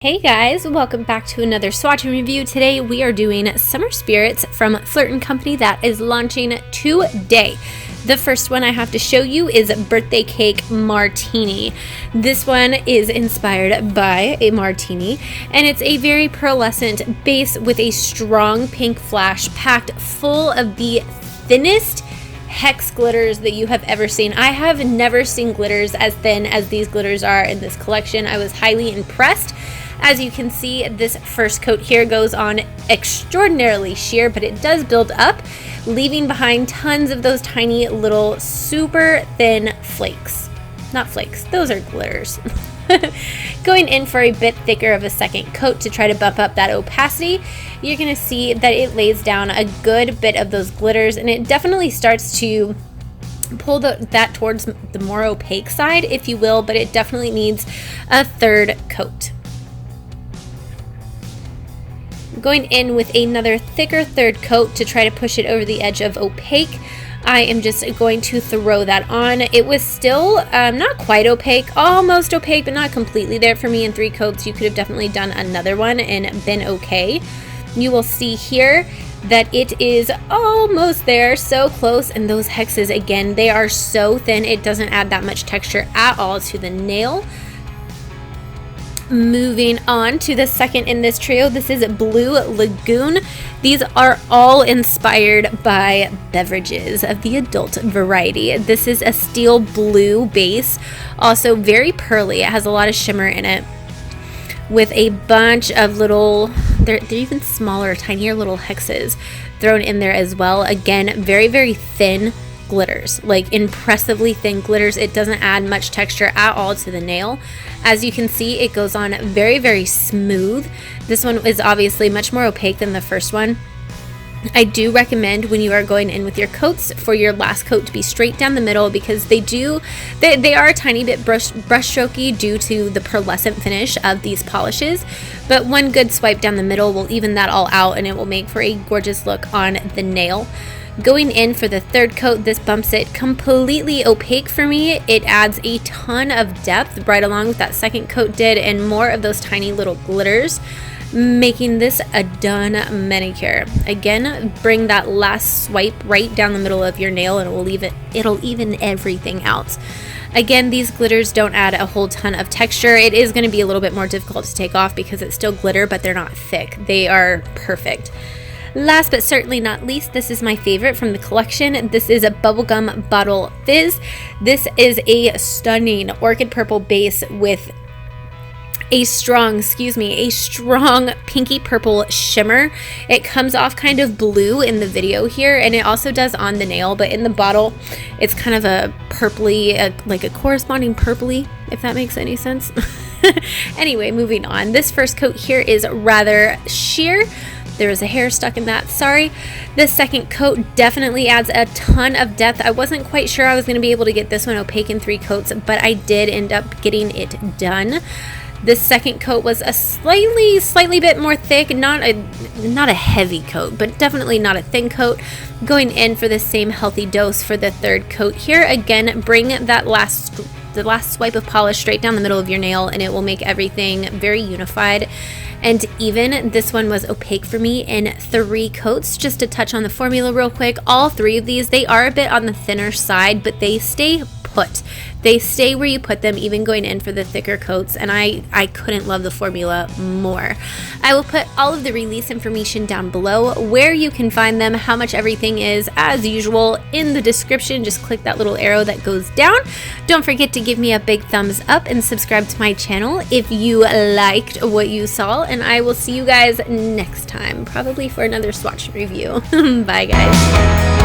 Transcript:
Hey guys, welcome back to another swatch and review. Today we are doing Summer Spirits from Flirt & Company that is launching today. The first one I have to show you is Birthday Cake Martini. This one is inspired by a martini, and it's a very pearlescent base with a strong pink flash packed full of the thinnest hex glitters that you have ever seen. I have never seen glitters as thin as these glitters are in this collection. I was highly impressed. As you can see, this first coat here goes on extraordinarily sheer, but it does build up, leaving behind tons of those tiny little super thin flakes. Not flakes, those are glitters. Going in for a bit thicker of a second coat to try to bump up that opacity, you're going to see that it lays down a good bit of those glitters, and it definitely starts to pull that towards the more opaque side, if you will, but it definitely needs a third coat. Going in with another thicker third coat to try to push it over the edge of opaque. I am just going to throw that on. It was still not quite opaque, almost opaque, but not completely there for me in 3 coats. You could have definitely done another one and been okay. You will see here that it is almost there, so close, and those hexes, again, they are so thin, it doesn't add that much texture at all to the nail. Moving on to the second in this trio, this is Blue Lagoon. These are all inspired by Beverages of the adult variety. This is a steel blue base, also very pearly. It has a lot of shimmer in it, with a bunch of little, they're even smaller, tinier little hexes thrown in there as well. Again, very, very thin glitters, like impressively thin glitters. It doesn't add much texture at all to the nail. As you can see, it goes on very, very smooth. This one is obviously much more opaque than the first one. I do recommend when you are going in with your coats for your last coat to be straight down the middle, because they are a tiny bit brush strokey due to the pearlescent finish of these polishes, but one good swipe down the middle will even that all out, and it will make for a gorgeous look on the nail. Going in for the third coat, this bumps it completely opaque for me. It adds a ton of depth right along with that second coat did, and more of those tiny little glitters, making this a done manicure. Again, bring that last swipe right down the middle of your nail, and it'll even everything out. Again, these glitters don't add a whole ton of texture. It is going to be a little bit more difficult to take off because it's still glitter, but they're not thick. They are perfect. Last but certainly not least, this is my favorite from the collection. This is a Bubblegum Bottle Fizz. This is a stunning orchid purple base with a strong pinky purple shimmer. It comes off kind of blue in the video here, and it also does on the nail, but in the bottle it's kind of a purpley, like a corresponding purpley, if that makes any sense. Anyway, moving on. This first coat here is rather sheer. There was a hair stuck in that, sorry. This second coat definitely adds a ton of depth. I wasn't quite sure I was going to be able to get this one opaque in 3 coats, but I did end up getting it done. This second coat was a slightly bit more thick, not a heavy coat, but definitely not a thin coat. Going in for the same healthy dose for the third coat here. Again, bring that the last swipe of polish straight down the middle of your nail, and it will make everything very unified. And even this one was opaque for me in 3 coats. Just to touch on the formula real quick, all 3 of these, they are a bit on the thinner side, but they stay put. They stay where you put them, even going in for the thicker coats, and I couldn't love the formula more. I will put all of the release information down below, where you can find them, how much everything is, as usual, in the description. Just click that little arrow that goes down. Don't forget to give me a big thumbs up and subscribe to my channel if you liked what you saw, and I will see you guys next time, probably for another swatch review. Bye guys.